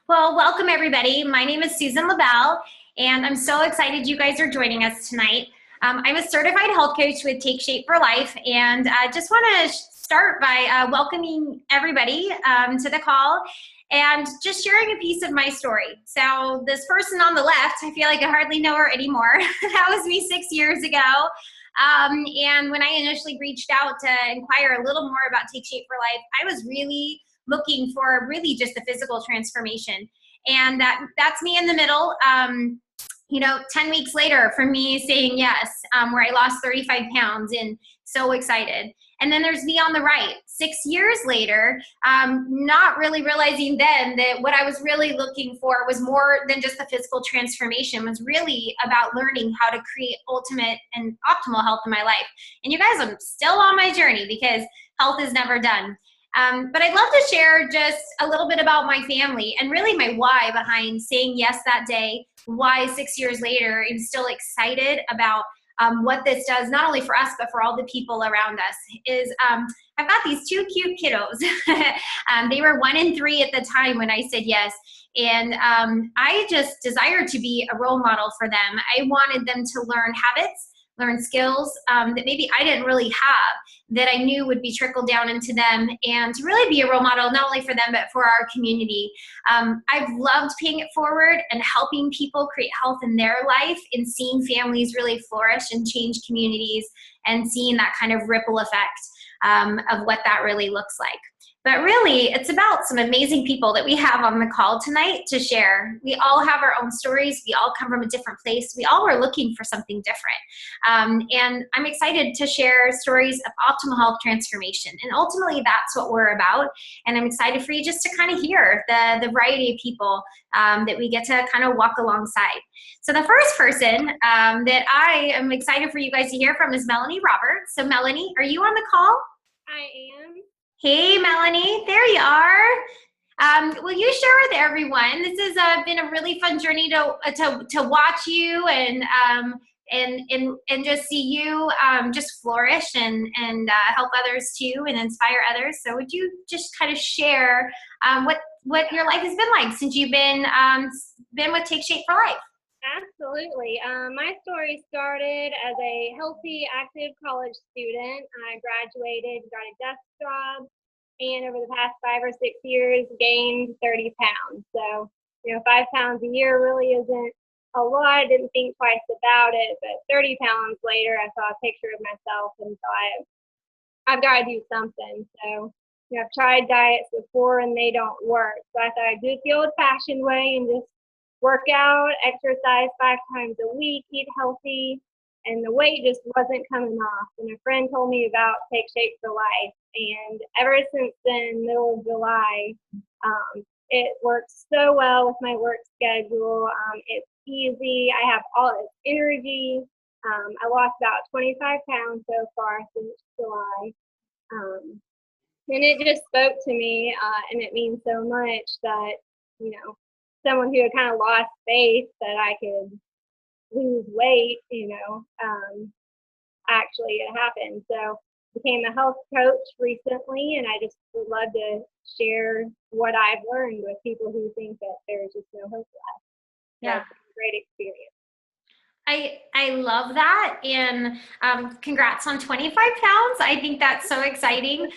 Well, welcome everybody. My name is Susan LaBelle, and I'm so excited you guys are joining us tonight. I'm a certified health coach with Take Shape for Life, and I just want to start by welcoming everybody to the call and just sharing a piece of my story. So this person on the left, I feel like I hardly know her anymore. That was me 6 years ago. And when I initially reached out to inquire a little more about Take Shape for Life, I was really looking for really just a physical transformation. And that's me in the middle. 10 weeks later for me saying yes, where I lost 35 pounds and so excited. And then there's me on the right, 6 years later, not really realizing then that what I was really looking for was more than just the physical transformation, was really about learning how to create ultimate and optimal health in my life. And you guys, I'm still on my journey because health is never done. But I'd love to share just a little bit about my family and really my why behind saying yes that day, why 6 years later I'm still excited about what this does, not only for us, but for all the people around us. I've got these two cute kiddos. They were 1 and 3 at the time when I said yes. And I just desired to be a role model for them. I wanted them to learn habits, learn skills that maybe I didn't really have, that I knew would be trickled down into them, and to really be a role model, not only for them, but for our community. I've loved paying it forward and helping people create health in their life, and seeing families really flourish and change communities, and seeing that kind of ripple effect of what that really looks like. But really, it's about some amazing people that we have on the call tonight to share. We all have our own stories. We all come from a different place. We all are looking for something different. And I'm excited to share stories of optimal health transformation. And ultimately, that's what we're about. And I'm excited for you just to kind of hear the variety of people that we get to kind of walk alongside. So the first person that I am excited for you guys to hear from is Melanie Roberts. So Melanie, are you on the call? I am. Hey, Melanie, there you are. Will you share with everyone? This has been a really fun journey to watch you and just see you just flourish and help others too, and inspire others. So would you just kind of share what your life has been like since you've been with Take Shape for Life? Absolutely. My story started as a healthy, active college student. I graduated, got a desk job, and over the past 5 or 6 years, gained 30 pounds. So, 5 pounds a year really isn't a lot. I didn't think twice about it, but 30 pounds later, I saw a picture of myself and thought, I've got to do something. So, I've tried diets before and they don't work. So I thought I'd do it the old-fashioned way and just work out, exercise 5 times a week, eat healthy, and the weight just wasn't coming off. And a friend told me about Take Shape for Life, and ever since then, middle of July, it works so well with my work schedule. It's easy. I have all this energy. I lost about 25 pounds so far since July. And it just spoke to me, and it means so much that, someone who had kind of lost faith that I could lose weight, actually it happened. So became a health coach recently, and I just would love to share what I've learned with people who think that there's just no hope left. Yeah. It's a great experience. I love that, and congrats on 25 pounds. I think that's so exciting.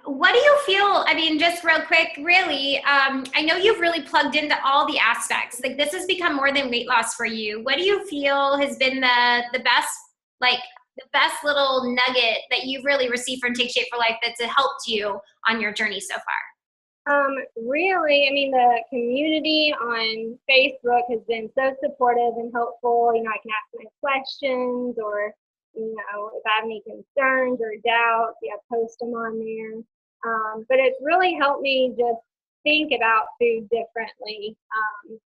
What do you feel, I mean, just real quick, really, I know you've really plugged into all the aspects. Like, this has become more than weight loss for you. What do you feel has been the best little nugget that you've really received from Take Shape for Life that's helped you on your journey so far? Really, the community on Facebook has been so supportive and helpful. I can ask my questions, or, if I have any concerns or doubts, I post them on there. But it's really helped me just think about food differently.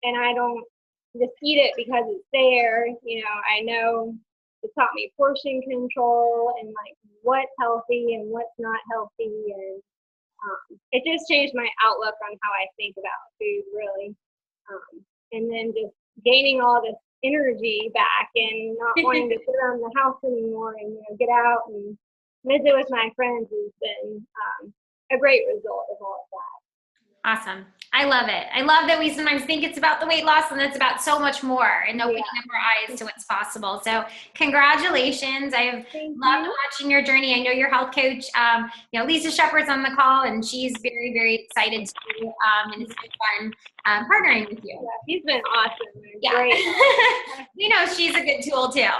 And I don't just eat it because it's there. I know it taught me portion control and what's healthy and what's not healthy, and it just changed my outlook on how I think about food, really. And then just gaining all this energy back and not wanting to sit around the house anymore, and get out and visit with my friends has been a great result of all of that. Awesome. I love it. I love that we sometimes think it's about the weight loss and it's about so much more and opening up our eyes to what's possible. So congratulations. I've loved watching your journey. I know your health coach, Lisa Shepard's on the call and she's very, very excited to, and it's been fun partnering with you. Yeah, she's been awesome. Yeah. Great. We know she's a good tool too.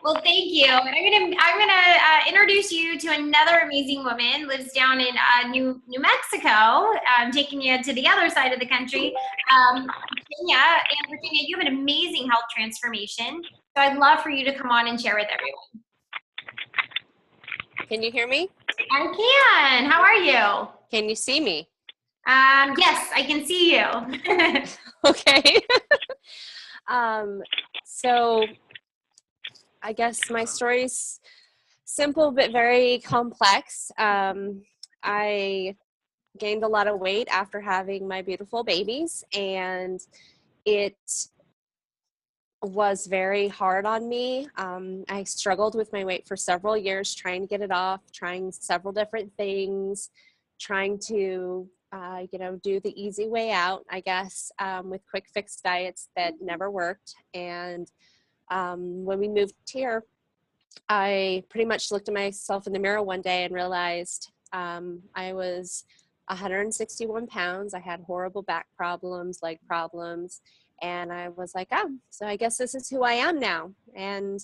Well, thank you. And I'm gonna introduce you to another amazing woman. Lives down in New Mexico. Taking you to the other side of the country, Virginia. And Virginia, you have an amazing health transformation. So I'd love for you to come on and share with everyone. Can you hear me? I can. How are you? Can you see me? Yes, I can see you. Okay. So I guess my story's simple but very complex. I gained a lot of weight after having my beautiful babies, and it was very hard on me. I struggled with my weight for several years, trying to get it off, trying several different things, trying to do the easy way out, I guess, with quick fix diets that never worked. And when we moved here, I pretty much looked at myself in the mirror one day and realized I was 161 pounds. I had horrible back problems, leg problems. And I was like, oh, so I guess this is who I am now. And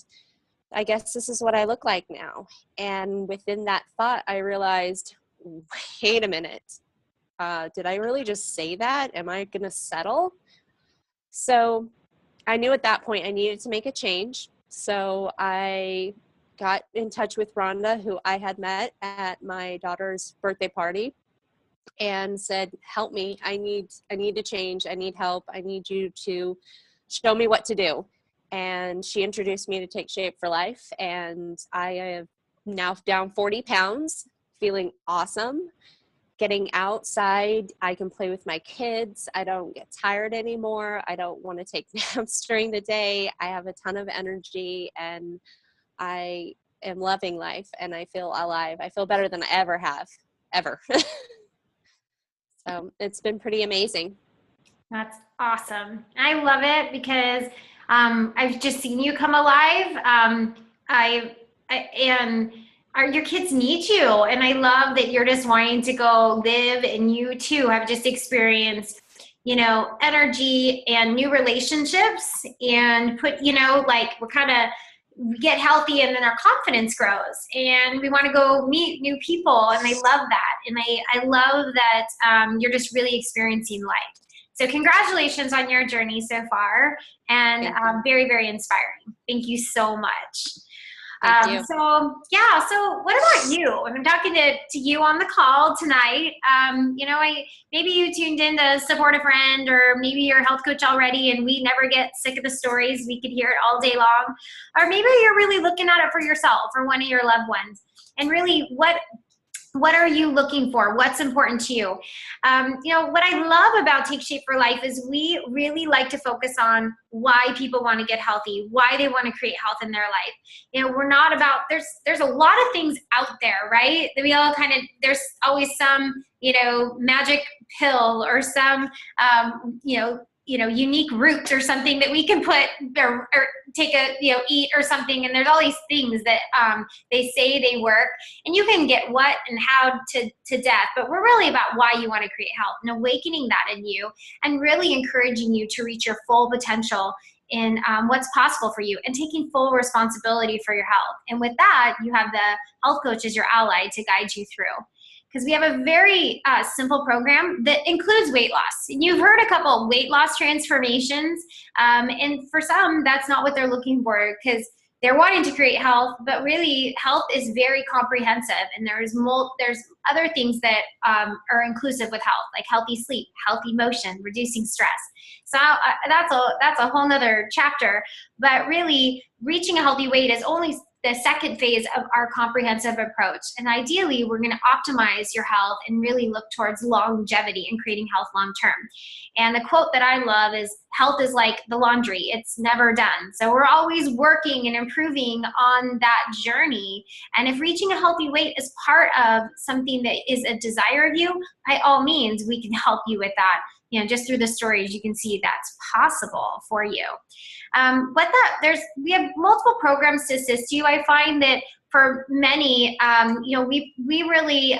I guess this is what I look like now. And within that thought, I realized, wait a minute. Did I really just say that? Am I going to settle? So I knew at that point I needed to make a change. So I got in touch with Rhonda, who I had met at my daughter's birthday party, and said, help me. I need to change. I need help. I need you to show me what to do. And she introduced me to Take Shape for Life. And I am now down 40 pounds, feeling awesome. Getting outside, I can play with my kids. I don't get tired anymore. I don't want to take naps during the day. I have a ton of energy and I am loving life and I feel alive. I feel better than I ever have, ever. So it's been pretty amazing. That's awesome. I love it because I've just seen you come alive. Your kids need you. And I love that you're just wanting to go live, and you too have just experienced, energy and new relationships and we get healthy and then our confidence grows and we want to go meet new people. And I love that. And I love that you're just really experiencing life. So congratulations on your journey so far, and very, very inspiring. Thank you so much. Thank you. So what about you? I'm talking to you on the call tonight. Maybe you tuned in to support a friend, or maybe you're a health coach already and we never get sick of the stories. We could hear it all day long. Or maybe you're really looking at it for yourself or one of your loved ones. And really, what are you looking for? What's important to you? What I love about Take Shape for Life is we really like to focus on why people want to get healthy, why they want to create health in their life. We're not about, there's a lot of things out there, right? That we all there's always some, magic pill or some, unique root or something that we can put or take eat or something. And there's all these things that they say they work, and you can get what and how to death. But we're really about why you want to create health and awakening that in you and really encouraging you to reach your full potential in what's possible for you and taking full responsibility for your health. And with that, you have the health coach as your ally to guide you through. Because we have a very simple program that includes weight loss. And you've heard a couple weight loss transformations. And for some, that's not what they're looking for, because they're wanting to create health, but really health is very comprehensive. And there's other things that are inclusive with health, like healthy sleep, healthy motion, reducing stress. So that's a whole nother chapter. But really, reaching a healthy weight is only the second phase of our comprehensive approach. And ideally, we're going to optimize your health and really look towards longevity and creating health long term. And the quote that I love is, health is like the laundry, it's never done. So we're always working and improving on that journey. And if reaching a healthy weight is part of something that is a desire of you, by all means, we can help you with that. You know, just through the stories, you can see that's possible for you. We have multiple programs to assist you. I find that for many, we really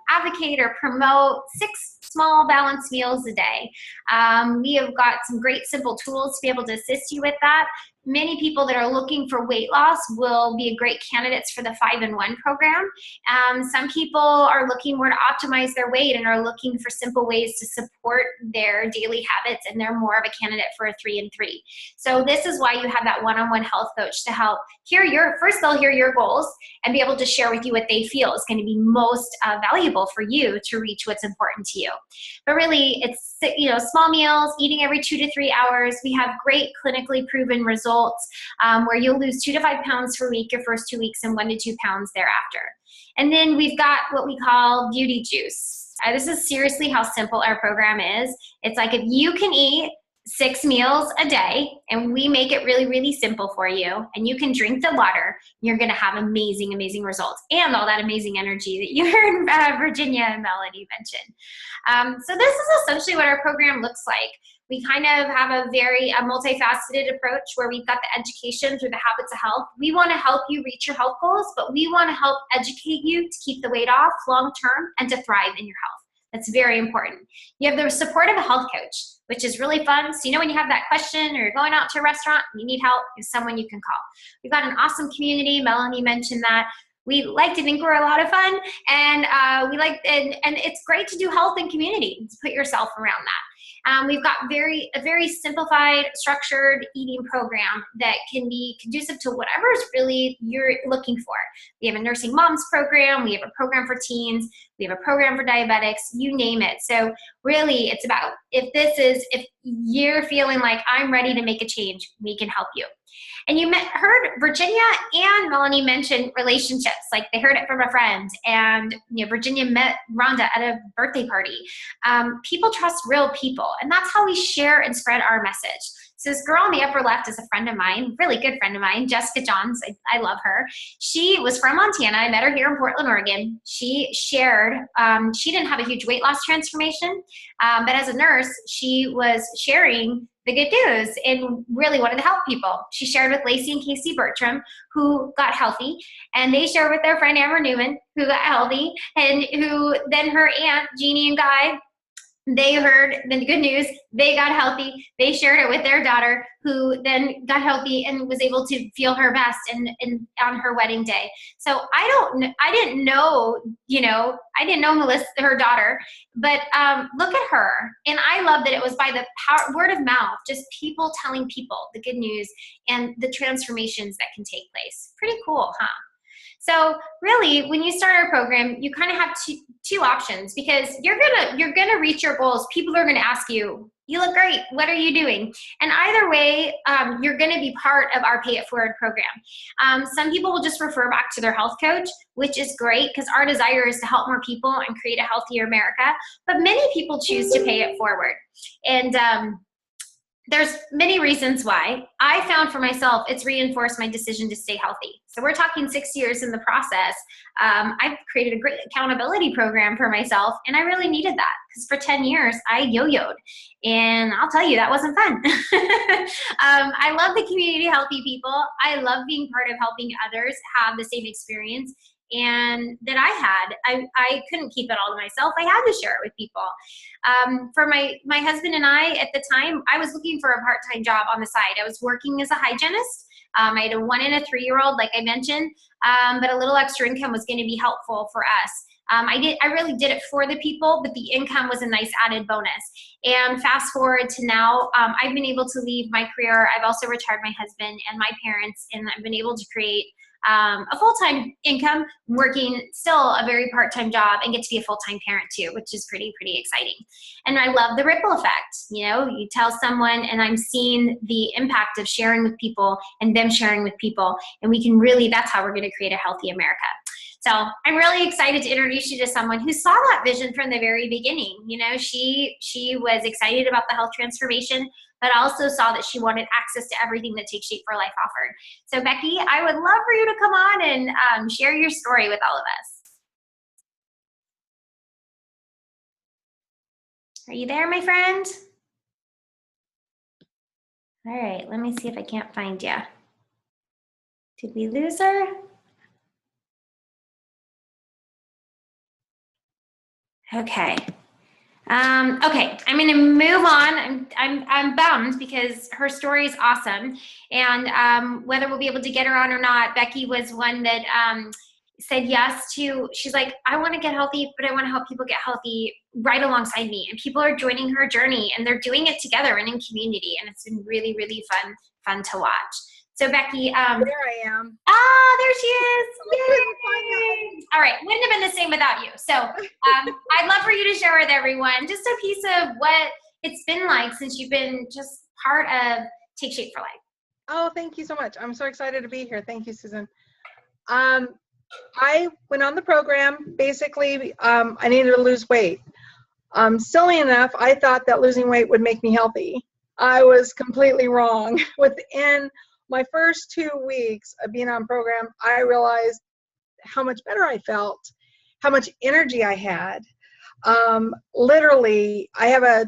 advocate or promote 6 small balanced meals a day. We have got some great simple tools to be able to assist you with that. Many people that are looking for weight loss will be great candidates for the 5-in-1 program. Some people are looking more to optimize their weight and are looking for simple ways to support their daily habits, and they're more of a candidate for a 3-in-3. So this is why you have that one-on-one health coach to help they'll hear your goals and be able to share with you what they feel is going to be most valuable for you to reach what's important to you. But really, it's small meals, eating every 2 to 3 hours. We have great clinically proven results where you'll lose 2 to 5 pounds per week your first 2 weeks and 1 to 2 pounds thereafter. And then we've got what we call Beauty Juice. This is seriously how simple our program is. It's like if you can eat 6 meals a day, and we make it really, really simple for you, and you can drink the water, you're going to have amazing, amazing results and all that amazing energy that you heard Virginia and Melanie mention. So this is essentially what our program looks like. We kind of have a very multifaceted approach where we've got the education through the habits of health. We want to help you reach your health goals, but we want to help educate you to keep the weight off long term and to thrive in your health. That's very important. You have the support of a health coach, which is really fun. So when you have that question or you're going out to a restaurant and you need help, there's someone you can call. We've got an awesome community. Melanie mentioned that. We like to think we're a lot of fun, and and it's great to do health and community, to put yourself around that. We've got a very simplified, structured eating program that can be conducive to whatever is really you're looking for. We have a nursing moms program. We have a program for teens. We have a program for diabetics, you name it. So really, it's about if you're feeling like I'm ready to make a change, we can help you. And you heard Virginia and Melanie mention relationships, like they heard it from a friend. And Virginia met Rhonda at a birthday party. People trust real people, and that's how we share and spread our message. So this girl on the upper left is a friend of mine, really good friend of mine, Jessica Johns. I love her. She was from Montana. I met her here in Portland, Oregon. She shared, she didn't have a huge weight loss transformation, but as a nurse, she was sharing the good news and really wanted to help people. She shared with Lacey and Casey Bertram, who got healthy, and they shared with their friend Amber Newman, who got healthy, and who then her aunt, Jeannie and Guy, they heard the good news, they got healthy, they shared it with their daughter, who then got healthy and was able to feel her best on her wedding day. So I didn't know Melissa, her daughter, but look at her. And I love that it was by the word of mouth, just people telling people the good news and the transformations that can take place. Pretty cool, huh? So really, when you start our program, you kind of have two options, because you're gonna reach your goals. People are gonna ask you, "You look great. What are you doing?" And either way, you're gonna be part of our Pay It Forward program. Some people will just refer back to their health coach, which is great because our desire is to help more people and create a healthier America. But many people choose to pay it forward, and there's many reasons why. I found for myself, it's reinforced my decision to stay healthy. So we're talking 6 years in the process. I've created a great accountability program for myself, and I really needed that because for 10 years I yo-yoed, and I'll tell you, that wasn't fun. I love the community of healthy people. I love being part of helping others have the same experience and that I had. I couldn't keep it all to myself. I had to share it with people. For my husband and I, at the time, I was looking for a part-time job on the side. I was working as a hygienist. I had a 1 and a 3-year-old, like I mentioned, but a little extra income was going to be helpful for us. I really did it for the people, but the income was a nice added bonus. And fast forward to now, I've been able to leave my career. I've also retired my husband and my parents, and I've been able to create a full-time income, working still a very part-time job, and get to be a full-time parent too, which is pretty exciting. And I love the ripple effect. You know, you tell someone, and I'm seeing the impact of sharing with people and them sharing with people, and we can really, that's how we're going to create a healthy America. So I'm really excited to introduce you to someone who saw that vision from the very beginning. You know, she was excited about the health transformation, but also saw that she wanted access to everything that Take Shape for Life offered. So Becky, I would love for you to come on and share your story with all of us. Are you there, my friend? All right, let me see if I can't find you. Did we lose her? Okay. Okay, I'm going to move on. I'm bummed because her story is awesome, and whether we'll be able to get her on or not, Becky was one that said yes to. She's like, I want to get healthy, but I want to help people get healthy right alongside me. And people are joining her journey, and they're doing it together and in community, and it's been really fun to watch. So Becky, there I am. Ah, there she is. Yay. All right, wouldn't have been the same without you. So I'd love for you to share with everyone just a piece of what it's been like since you've been just part of Take Shape for Life. Oh, thank you so much. I'm so excited to be here. Thank you, Susan. I went on the program. Basically, I needed to lose weight. Silly enough, I thought that losing weight would make me healthy. I was completely wrong. Within my first 2 weeks of being on program, I realized how much better I felt, how much energy I had. Literally, I have a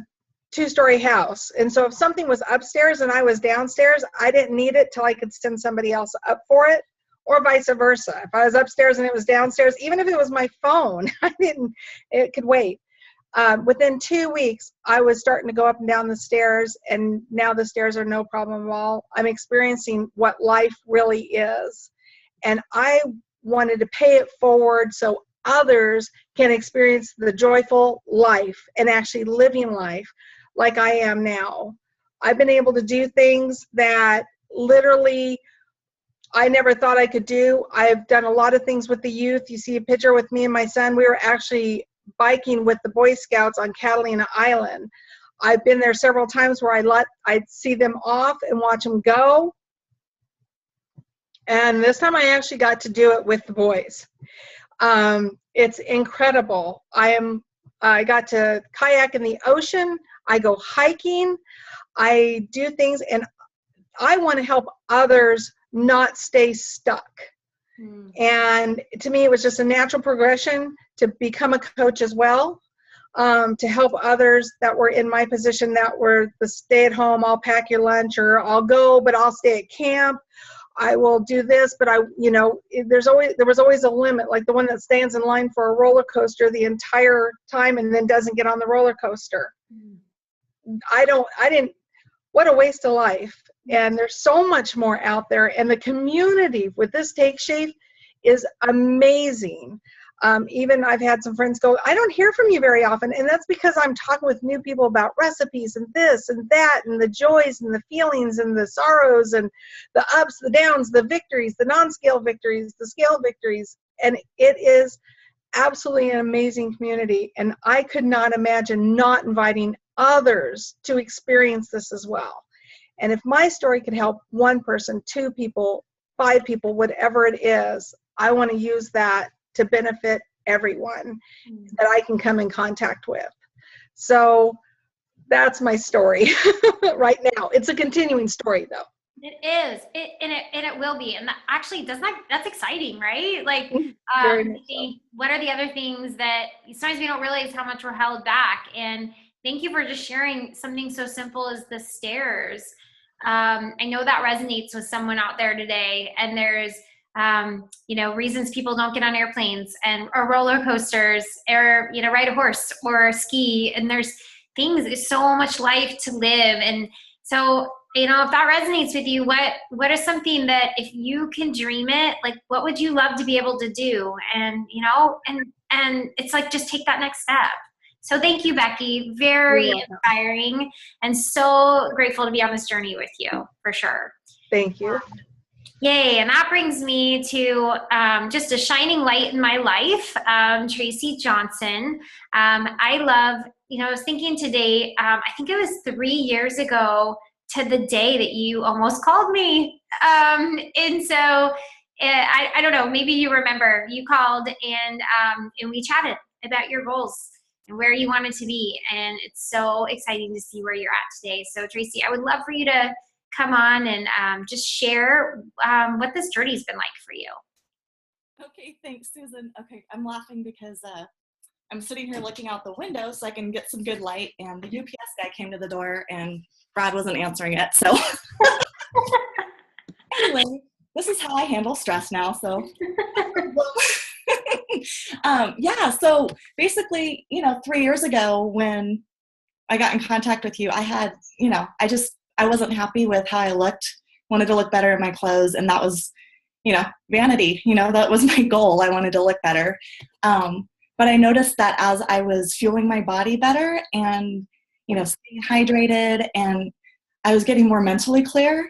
2-story house. And so if something was upstairs and I was downstairs, I didn't need it till I could send somebody else up for it, or vice versa. If I was upstairs and it was downstairs, even if it was my phone, it could wait. Within 2 weeks, I was starting to go up and down the stairs, and now the stairs are no problem at all. I'm experiencing what life really is, and I wanted to pay it forward so others can experience the joyful life and actually living life like I am now. I've been able to do things that literally I never thought I could do. I've done a lot of things with the youth. You see a picture with me and my son. We were actually biking with the Boy Scouts on Catalina Island. I've been there several times where I'd see them off and watch them go. And this time I actually got to do it with the boys. It's incredible. I got to kayak in the ocean. I go hiking. I do things, and I want to help others not stay stuck. And to me, it was just a natural progression to become a coach as well, to help others that were in my position, that were the stay at home, I'll pack your lunch, or I'll go, but I'll stay at camp. I will do this, but there was always a limit, like the one that stands in line for a roller coaster the entire time and then doesn't get on the roller coaster. What a waste of life. And there's so much more out there, and the community with this Take Shape is amazing. Even I've had some friends go, I don't hear from you very often, and that's because I'm talking with new people about recipes and this and that and the joys and the feelings and the sorrows and the ups, the downs, the victories, the non-scale victories, the scale victories, and it is absolutely an amazing community, and I could not imagine not inviting others to experience this as well. And if my story could help one person, 2 people, 5 people, whatever it is, I want to use that to benefit everyone that I can come in contact with. So that's my story right now. It's a continuing story, though. It is, and it will be, and actually, that's exciting, right? Like, what are the other things that sometimes we don't realize how much we're held back? And thank you for just sharing something so simple as the stairs. I know that resonates with someone out there today, and there's reasons people don't get on airplanes or roller coasters, or ride a horse or ski, and there's so much life to live. And so if that resonates with you, what is something that, if you can dream it, like, what would you love to be able to do? And and it's like, just take that next step. So thank you, Becky. Very inspiring, and so grateful to be on this journey with you, for sure. Thank you. Yay, and that brings me to just a shining light in my life, Tracy Johnson. I love, I was thinking today, I think it was 3 years ago to the day that you almost called me. And so I don't know, maybe you remember, you called and we chatted about your goals and where you wanted to be. And it's so exciting to see where you're at today. So Tracy, I would love for you to come on and just share what this journey's been like for you. Okay, thanks, Susan. Okay, I'm laughing because I'm sitting here looking out the window so I can get some good light, and the UPS guy came to the door and Brad wasn't answering it. So anyway, this is how I handle stress now. So yeah, so basically, 3 years ago when I got in contact with you, I had, I wasn't happy with how I looked, wanted to look better in my clothes. And that was, vanity, that was my goal. I wanted to look better. But I noticed that as I was fueling my body better and, staying hydrated, and I was getting more mentally clear,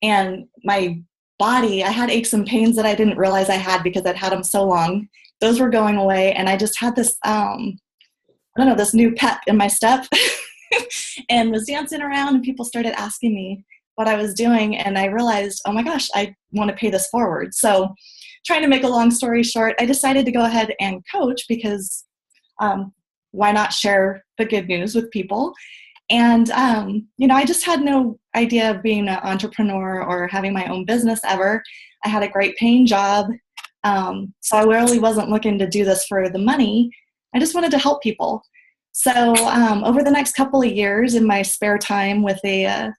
and my body, I had aches and pains that I didn't realize I had because I'd had them so long. Those were going away. And I just had this, this new pep in my step. And was dancing around, and people started asking me what I was doing, and I realized, oh my gosh, I want to pay this forward. So trying to make a long story short, I decided to go ahead and coach because why not share the good news with people? And, I just had no idea of being an entrepreneur or having my own business ever. I had a great paying job. So I really wasn't looking to do this for the money. I just wanted to help people. So over the next couple of years in my spare time with a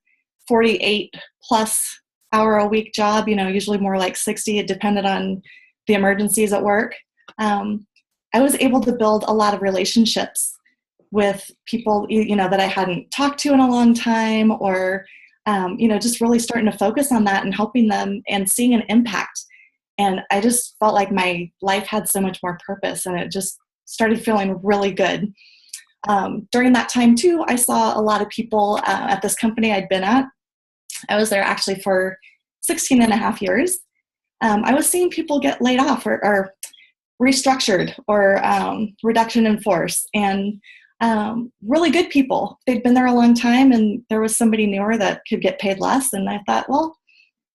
48 plus hour a week job, usually more like 60, it depended on the emergencies at work, I was able to build a lot of relationships with people, that I hadn't talked to in a long time, or, just really starting to focus on that and helping them and seeing an impact. And I just felt like my life had so much more purpose, and it just started feeling really good. During that time too, I saw a lot of people at this company I'd been at. I was there actually for 16 and a half years. I was seeing people get laid off or restructured or reduction in force, and really good people. They'd been there a long time, and there was somebody newer that could get paid less. And I thought, well,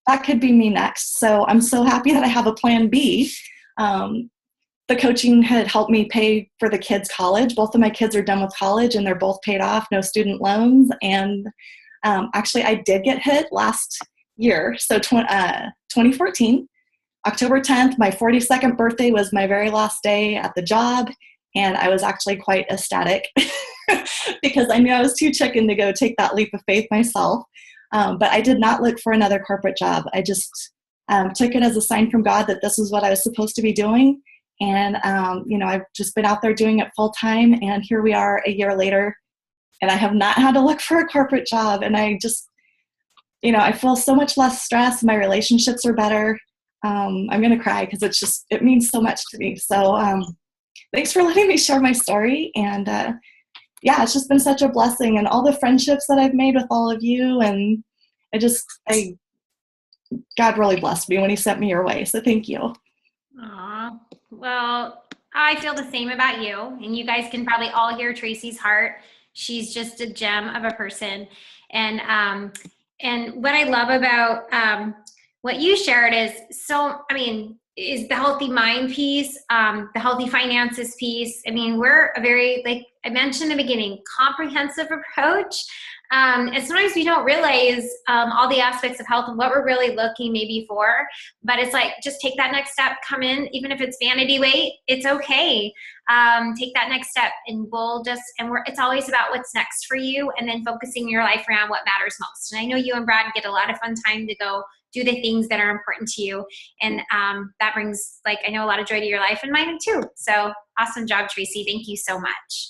that could be me next. So I'm so happy that I have a plan B. The coaching had helped me pay for the kids' college. Both of my kids are done with college, and they're both paid off, no student loans. And actually, I did get hit last year. So 2014, October 10th, my 42nd birthday was my very last day at the job. And I was actually quite ecstatic because I knew I was too chicken to go take that leap of faith myself. But I did not look for another corporate job. I just took it as a sign from God that this is what I was supposed to be doing. And, I've just been out there doing it full time. And here we are a year later, and I have not had to look for a corporate job. And I just, I feel so much less stress. My relationships are better. I'm going to cry because it means so much to me. So thanks for letting me share my story. And it's just been such a blessing, and all the friendships that I've made with all of you. And God really blessed me when he sent me your way. So thank you. Aw, well, I feel the same about you, and you guys can probably all hear Tracy's heart. She's just a gem of a person. And what I love about what you shared is the healthy mind piece, the healthy finances piece. We're a very, like I mentioned in the beginning, comprehensive approach. And sometimes we don't realize all the aspects of health and what we're really looking maybe for. But it's like, just take that next step, come in, even if it's vanity weight, it's okay. Take that next step, and it's always about what's next for you, and then focusing your life around what matters most. And I know you and Brad get a lot of fun time to go do the things that are important to you. And that brings, I know, a lot of joy to your life, and mine too. So awesome job, Tracy. Thank you so much.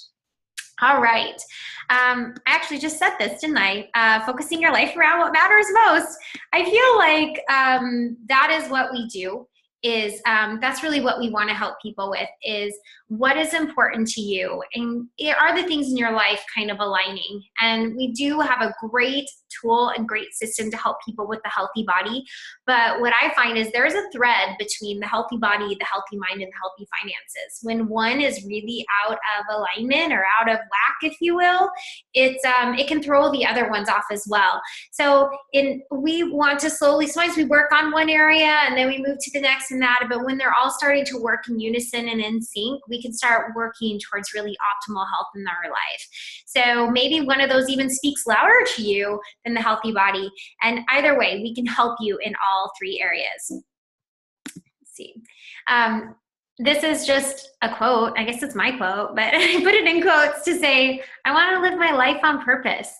All right. I actually just said this, didn't I? Focusing your life around what matters most. I feel like that is what we do. That's really what we want to help people with, is what is important to you, and are the things in your life kind of aligning? And we do have a great tool and great system to help people with the healthy body. But what I find is there's a thread between the healthy body, the healthy mind, and the healthy finances. When one is really out of alignment or out of whack, if you will, it can throw the other ones off as well. So we want to slowly, sometimes we work on one area and then we move to the next and that, but when they're all starting to work in unison and in sync, we can start working towards really optimal health in our life. So maybe one of those even speaks louder to you than the healthy body. And either way, we can help you in all three areas. Let's see. This is just a quote. I guess it's my quote, but I put it in quotes to say, I want to live my life on purpose.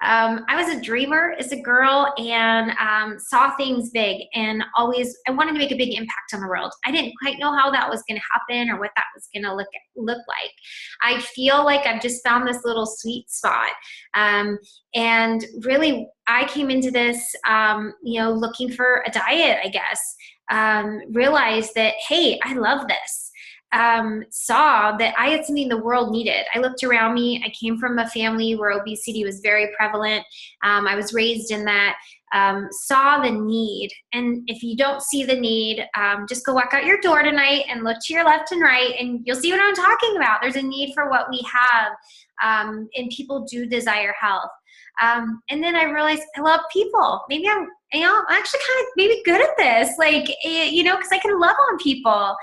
I was a dreamer as a girl and saw things big, and I wanted to make a big impact on the world. I didn't quite know how that was going to happen or what that was going to look like. I feel like I've just found this little sweet spot. And really, I came into this, looking for a diet, I guess. Realized that, hey, I love this. Saw that I had something the world needed. I looked around me. I came from a family where obesity was very prevalent. I was raised in that. Saw the need. And if you don't see the need, just go walk out your door tonight and look to your left and right, and you'll see what I'm talking about. There's a need for what we have, and people do desire health. And then I realized I love people. Maybe I'm actually kind of maybe good at this, because I can love on people.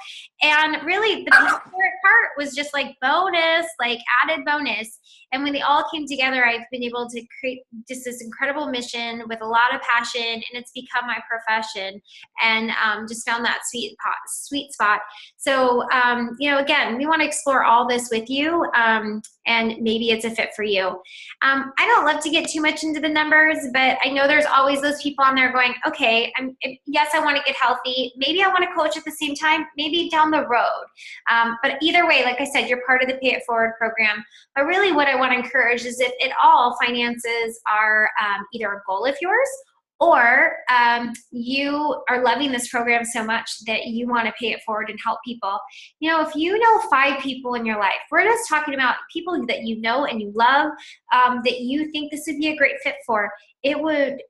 And really the favorite part was just added bonus. And when they all came together, I've been able to create just this incredible mission with a lot of passion, and it's become my profession, and just found that sweet spot. So, again, we want to explore all this with you, and maybe it's a fit for you. I don't love to get too much into the numbers, but I know there's always those people on there going, okay, yes, I want to get healthy. Maybe I want to coach at the same time, maybe down the road. But either way, like I said, you're part of the Pay It Forward program. But really what I want to encourage is, if at all finances are either a goal of yours, or you are loving this program so much that you want to pay it forward and help people. If you know 5 people in your life, we're just talking about people that you know and you love, that you think this would be a great fit for, it would,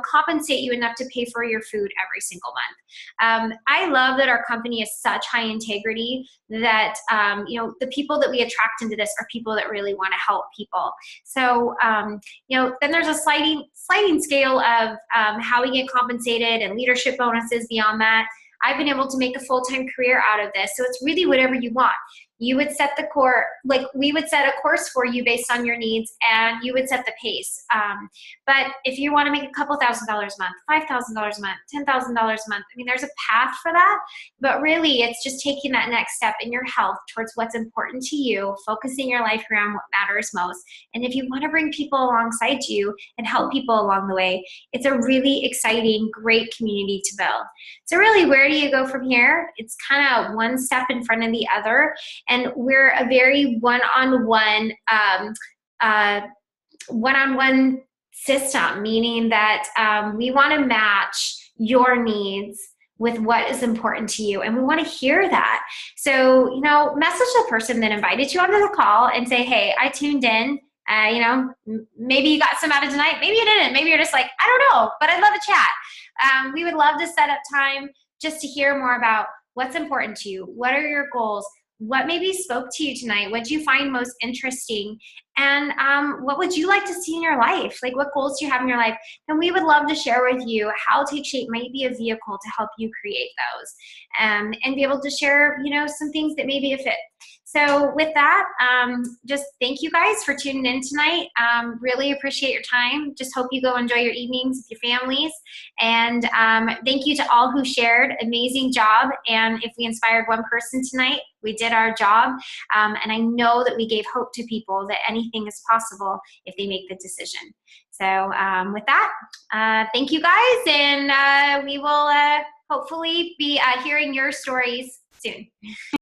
compensate you enough to pay for your food every single month. I love that our company is such high integrity that, the people that we attract into this are people that really want to help people. So, then there's a sliding scale of how we get compensated and leadership bonuses beyond that. I've been able to make a full-time career out of this. So it's really whatever you want. You would set the course, we would set a course for you based on your needs, and you would set the pace. But if you want to make a couple $1,000 a month, $5,000 a month, $10,000 a month, there's a path for that. But really, it's just taking that next step in your health towards what's important to you, focusing your life around what matters most. And if you want to bring people alongside you and help people along the way, it's a really exciting, great community to build. So really, where do you go from here? It's kind of one step in front of the other. And we're a very one-on-one system, meaning that we want to match your needs with what is important to you. And we want to hear that. So, message the person that invited you onto the call and say, hey, I tuned in. Maybe you got some out of tonight. Maybe you didn't. Maybe you're just like, I don't know, but I'd love to chat. We would love to set up time just to hear more about what's important to you. What are your goals? What maybe spoke to you tonight? What do you find most interesting? And what would you like to see in your life? What goals do you have in your life? And we would love to share with you how Take Shape might be a vehicle to help you create those, and be able to share, some things that may be a fit. So with that, just thank you guys for tuning in tonight. Really appreciate your time. Just hope you go enjoy your evenings with your families. And thank you to all who shared. Amazing job. And if we inspired one person tonight, we did our job. And I know that we gave hope to people that anything is possible if they make the decision. So with that, thank you guys. And we will hopefully be hearing your stories soon.